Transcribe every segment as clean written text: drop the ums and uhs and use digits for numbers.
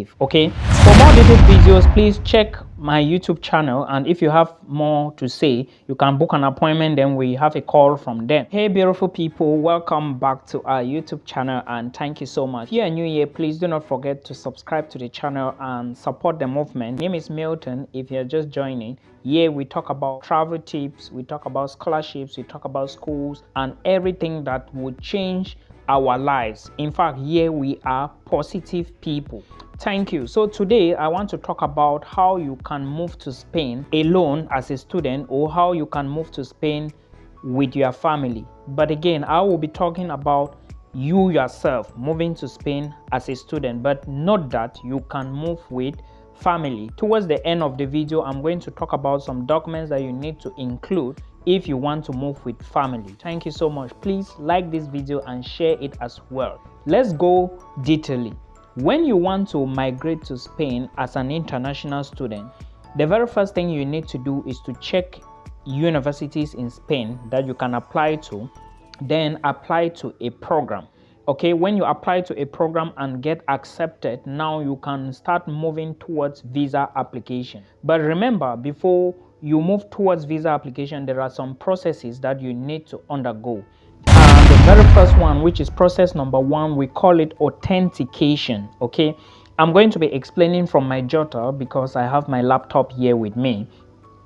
safe. Okay, for more detailed videos, please check my YouTube channel, and if you have more to say, you can book an appointment, then we have a call from them. Hey beautiful people, welcome back to our YouTube channel, and thank you so much. If you are new here, please do not forget to subscribe to the channel and support the movement. My name is Milton. If you're just joining, here we talk about travel tips, we talk about scholarships, we talk about schools, and everything that would change our lives. In fact, here we are positive people. Thank you. So today I want to talk about how you can move to Spain alone as a student, or how you can move to Spain with your family. But again, I will be talking about you yourself moving to Spain as a student, but not that you can move with family. Towards the end of the video, I'm going to talk about some documents that you need to include if you want to move with family. Thank you so much. Please like this video and share it as well. Let's go detailing. When you want to migrate to Spain as an international student, the very first thing you need to do is to check universities in Spain that you can apply to, then apply to a program. Okay, when you apply to a program and get accepted, now you can start moving towards visa application. But remember, before you move towards visa application, there are some processes that you need to undergo. And the very first one, which is process number 1, we call it authentication. Okay, I'm going to be explaining from my jotter because I have my laptop here with me.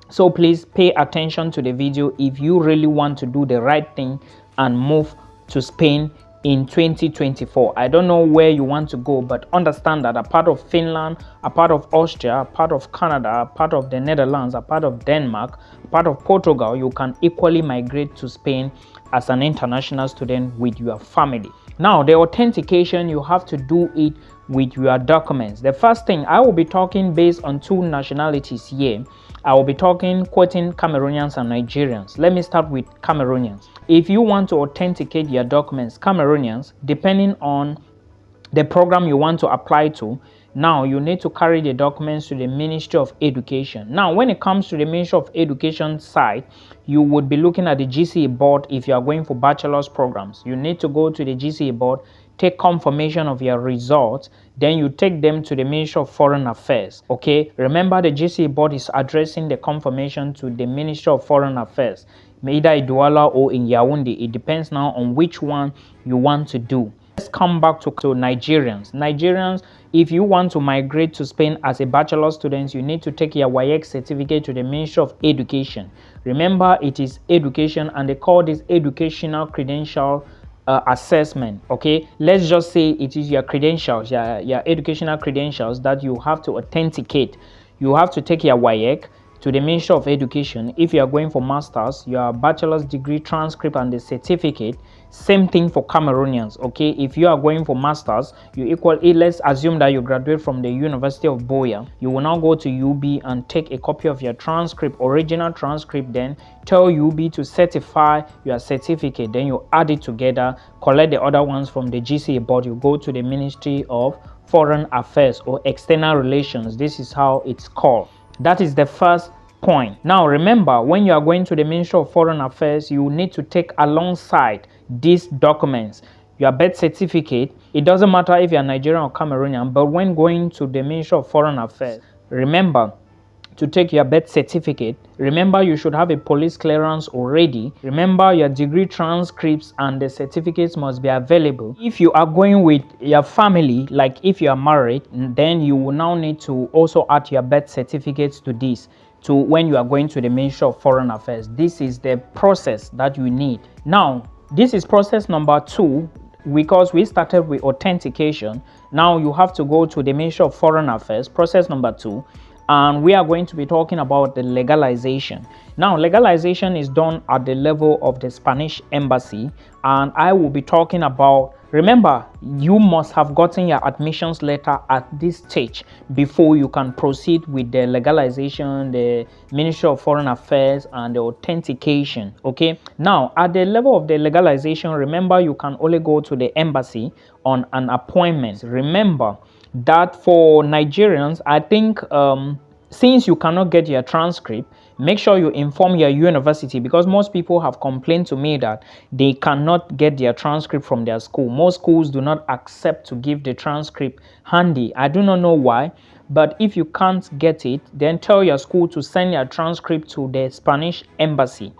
So please pay attention to the video if you really want to do the right thing and move to Spain in 2024. I don't know where you want to go, but understand that a part of Finland, a part of Austria, a part of Canada, a part of the Netherlands, a part of Denmark, a part of Portugal, you can equally migrate to Spain as an international student with your family. Now, the authentication, you have to do it with your documents. The first thing, I will be talking based on 2 nationalities here. I will be quoting Cameroonians and Nigerians. Let me start with Cameroonians. If you want to authenticate your documents, Cameroonians, depending on the program you want to apply to, now you need to carry the documents to the Ministry of Education. Now, when it comes to the Ministry of Education side, you would be looking at the GCE board. If you are going for bachelor's programs, you need to go to the GCE board, take confirmation of your results, then you take them to the Ministry of Foreign Affairs. Okay, remember the GCE board is addressing the confirmation to the Ministry of Foreign Affairs, either in Douala or in Yaoundé. It depends now on which one you want to do. Let's come back to Nigerians. Nigerians, if you want to migrate to Spain as a bachelor student, you need to take your WAEC certificate to the Ministry of Education. Remember, it is education, and they call this educational credential assessment. Okay, let's just say it is your credentials, your educational credentials that you have to authenticate. You have to take your WAEC to the Ministry of Education. If you are going for masters, your bachelor's degree transcript and the certificate. Same thing for Cameroonians. Okay, if you are going for masters, let's assume that you graduate from the University of Boya. You will now go to UB and take a copy of your transcript, original transcript, then tell UB to certify your certificate, then you add it together, collect the other ones from the GCE board, you go to the Ministry of Foreign Affairs or External Relations. This is how it's called. That is the first point. Now remember, when you are going to the Ministry of Foreign Affairs, you need to take alongside these documents your birth certificate. It doesn't matter if you're Nigerian or Cameroonian, but when going to the Ministry of Foreign Affairs, remember to take your birth certificate. Remember, you should have a police clearance already. Remember, your degree transcripts and the certificates must be available. If you are going with your family, like if you are married, then you will now need to also add your birth certificates to this, to when you are going to the Ministry of Foreign Affairs. This is the process that you need. Now, this is process number 2. Because we started with authentication, now you have to go to the Ministry of Foreign Affairs, process number 2. And we are going to be talking about the legalization. Now, legalization is done at the level of the Spanish embassy, and I will be talking about, remember, you must have gotten your admissions letter at this stage before you can proceed with the legalization, the Ministry of Foreign Affairs, and the authentication. Okay, now at the level of the legalization, remember, you can only go to the embassy on an appointment. Remember that for Nigerians, I think since you cannot get your transcript, make sure you inform your university, because most people have complained to me that they cannot get their transcript from their school. Most schools do not accept to give the transcript handy. I do not know why, but if you can't get it, then tell your school to send your transcript to the Spanish embassy.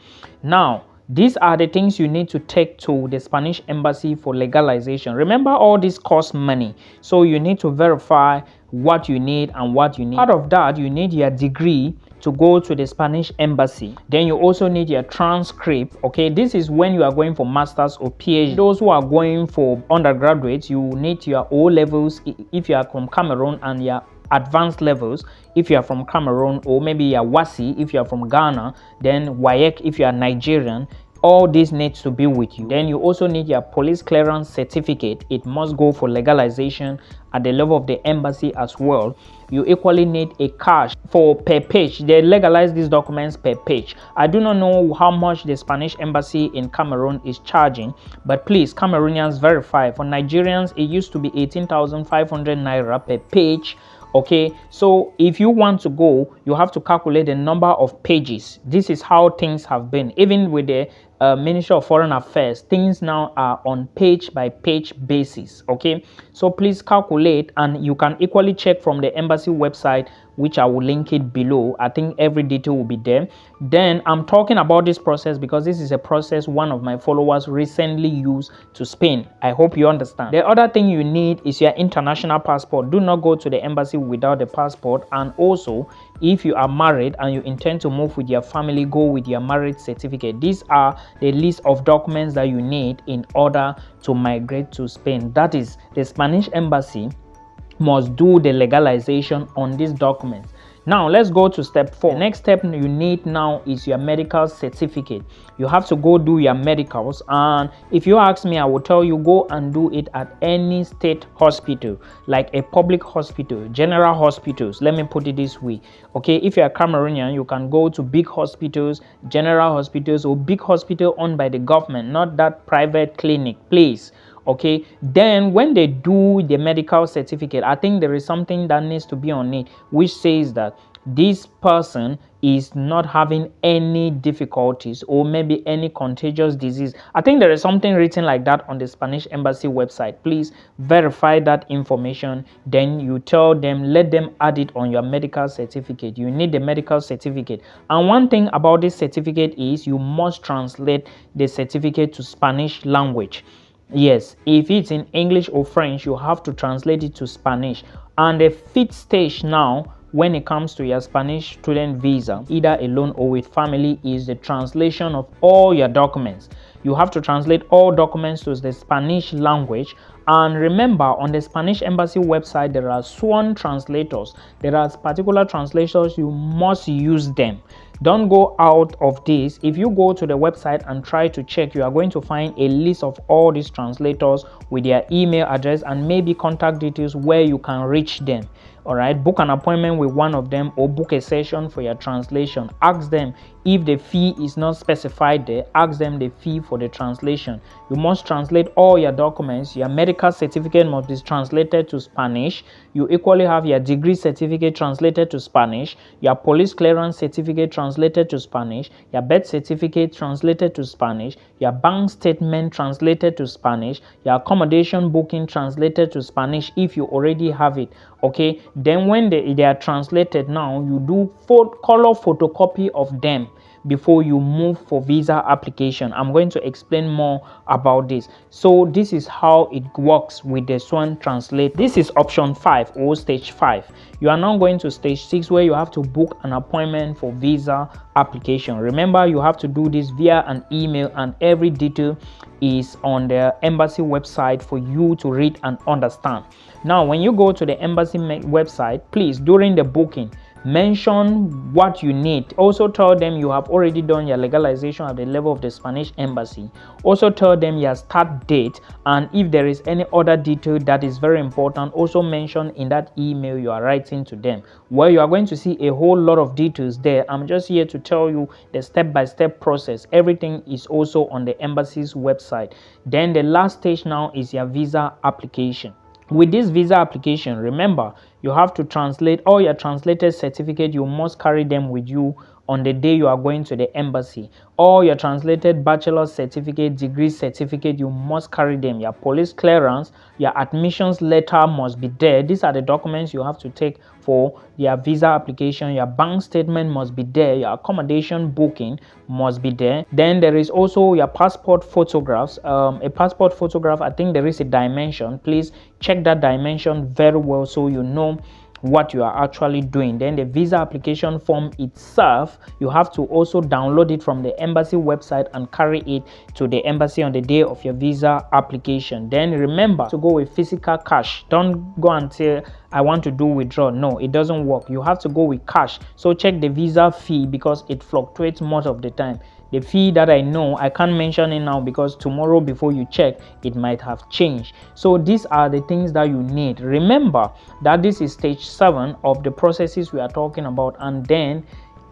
Now, these are the things you need to take to the Spanish embassy for legalization. Remember, all this costs money, so you need to verify what you need and what you need. Part of that, you need your degree to go to the Spanish embassy. Then you also need your transcript. Okay, this is when you are going for masters or PhD. Those who are going for undergraduates, you need your O levels if you are from Cameroon, and your advanced levels if you are from Cameroon, or maybe your WASI if you are from Ghana, then WAEC if you are Nigerian. All this needs to be with you. Then you also need your police clearance certificate. It must go for legalization at the level of the embassy as well. You equally need a cash for per page. They legalize these documents per page. I do not know how much the Spanish embassy in Cameroon is charging, but please, Cameroonians, verify. For Nigerians, it used to be 18,500 naira per page. Okay, so if you want to go, you have to calculate the number of pages. This is how things have been. Even with the Ministry of Foreign Affairs, things now are on page by page basis. Okay, so please calculate, and you can equally check from the embassy website, which I will link it below. I think every detail will be there. Then I'm talking about this process because this is a process one of my followers recently used to Spain. I hope you understand. The other thing you need is your international passport. Do not go to the embassy without the passport. And also, if you are married and you intend to move with your family, go with your marriage certificate. These are the list of documents that you need in order to migrate to Spain. That is, the Spanish embassy must do the legalization on these documents. Now let's go to step 4. The next step you need now is your medical certificate. You have to go do your medicals, and if you ask me, I will tell you go and do it at any state hospital, like a public hospital, general hospitals. Let me put it this way. Okay, if you are Cameroonian, you can go to big hospitals, general hospitals, or big hospital owned by the government, not that private clinic, please. Okay, then when they do the medical certificate, I think there is something that needs to be on it, which says that this person is not having any difficulties or maybe any contagious disease. I think there is something written like that on the Spanish embassy website. Please verify that information. Then you tell them, let them add it on your medical certificate. You need the medical certificate. And one thing about this certificate is you must translate the certificate to Spanish language. Yes, if it's in English or French, you have to translate it to Spanish. And the fifth stage now, when it comes to your Spanish student visa, either alone or with family, is the translation of all your documents. You have to translate all documents to the Spanish language. And remember, on the Spanish embassy website, there are sworn translators. There are particular translators, you must use them. Don't go out of this. If you go to the website and try to check, you are going to find a list of all these translators with their email address and maybe contact details where you can reach them. All right, book an appointment with one of them or book a session for your translation. Ask them if the fee is not specified there. Ask them the fee for the translation. You must translate all your documents. Your medical certificate must be translated to Spanish. You equally have your degree certificate translated to Spanish, your police clearance certificate translated to Spanish, your birth certificate translated to Spanish, your bank statement translated to Spanish, your accommodation booking translated to Spanish if you already have it. Okay, then when they are translated, now you do color photocopy of them before you move for visa application. I'm going to explain more about this. So this is how it works with the Swan Translate. This is option 5 or stage 5. You are now going to stage 6, where you have to book an appointment for visa application. Remember, you have to do this via an email, and every detail is on the embassy website for you to read and understand. Now, when you go to the embassy website, please, during the booking, mention what you need. Also tell them you have already done your legalization at the level of the Spanish embassy. Also tell them your start date, and if there is any other detail that is very important, also mention in that email you are writing to them. Well, you are going to see a whole lot of details there. I'm just here to tell you the step-by-step process. Everything is also on the embassy's website. Then the last stage now is your visa application. With this visa application, remember, You have to translate all your translated certificate. You must carry them with you on the day you are going to the embassy. All your translated bachelor certificate, degree certificate, you must carry them. Your police clearance, your admissions letter must be there. These are the documents you have to take for your visa application. Your bank statement must be there. Your accommodation booking must be there. Then there is also your passport photographs. A passport photograph, I think there is a dimension. Please check that dimension very well so you know what you are actually doing. Then the visa application form itself, you have to also download it from the embassy website and carry it to the embassy on the day of your visa application. Then remember to go with physical cash. Don't go and say I want to do withdrawal. No, it doesn't work. You have to go with cash. So check the visa fee because it fluctuates most of the time. The fee that I know, I can't mention it now because tomorrow before you check, it might have changed. So these are the things that you need. Remember that this is stage 7 of the processes we are talking about, and then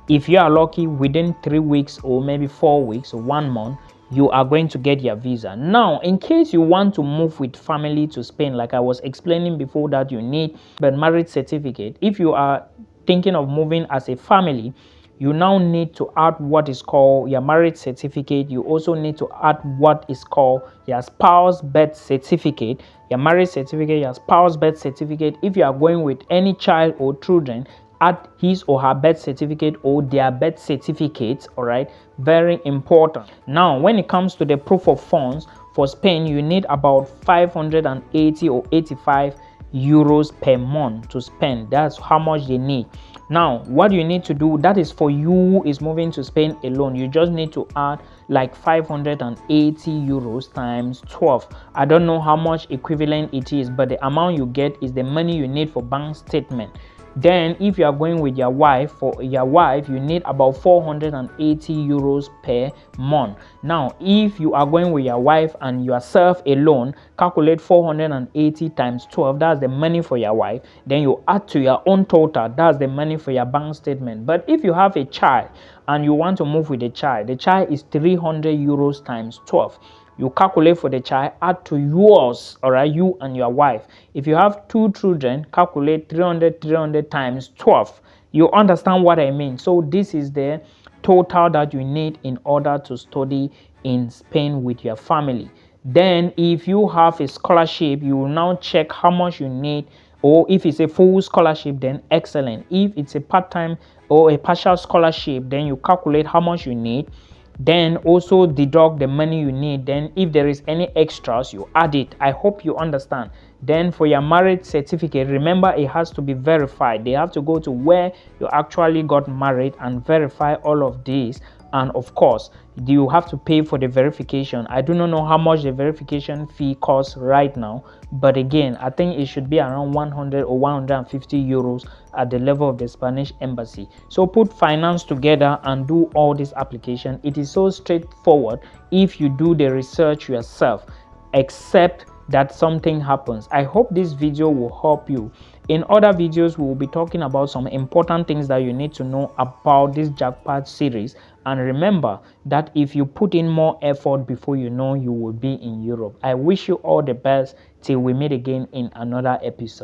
if you are lucky, within 3 weeks or maybe 4 weeks or 1 month, you are going to get your visa. Now, in case you want to move with family to Spain, like I was explaining before, that you need a marriage certificate. If you are thinking of moving as a family, you now need to add what is called your marriage certificate. You also need to add what is called your spouse birth certificate, your marriage certificate, your spouse birth certificate. If you are going with any child or children, add his or her birth certificate or their birth certificates. All right, very important. Now, when it comes to the proof of funds for Spain, you need about 580 or 85 euros per month to spend. That's how much they need. Now, what you need to do, that is for you who is moving to Spain alone, you just need to add like 580 euros times 12. I don't know how much equivalent it is, but the amount you get is the money you need for bank statement. Then if you are going with your wife, for your wife you need about 480 euros per month. Now if you are going with your wife and yourself alone, calculate 480 times 12, that's the money for your wife. Then you add to your own total, that's the money for your bank statement. But if you have a child and you want to move with the child is 300 euros times 12. You calculate for the child, add to yours, all right, you and your wife. If you have 2 children, calculate 300 times 12. You understand what I mean? So this is the total that you need in order to study in Spain with your family. Then if you have a scholarship, you will now check how much you need, or if it's a full scholarship, then excellent. If it's a part-time or a partial scholarship, then you calculate how much you need, then also deduct the money you need. Then if there is any extras, you add it. I hope you understand. Then for your marriage certificate, remember it has to be verified. They have to go to where you actually got married and verify all of these. And of course, you have to pay for the verification. I do not know how much the verification fee costs right now, but again, I think it should be around 100 or 150 euros at the level of the Spanish embassy. So put finance together and do all this application. It is so straightforward if you do the research yourself, except that something happens. I hope this video will help you. In other videos, we will be talking about some important things that you need to know about this jackpot series. And remember that if you put in more effort, before you know, you will be in Europe. I wish you all the best till we meet again in another episode.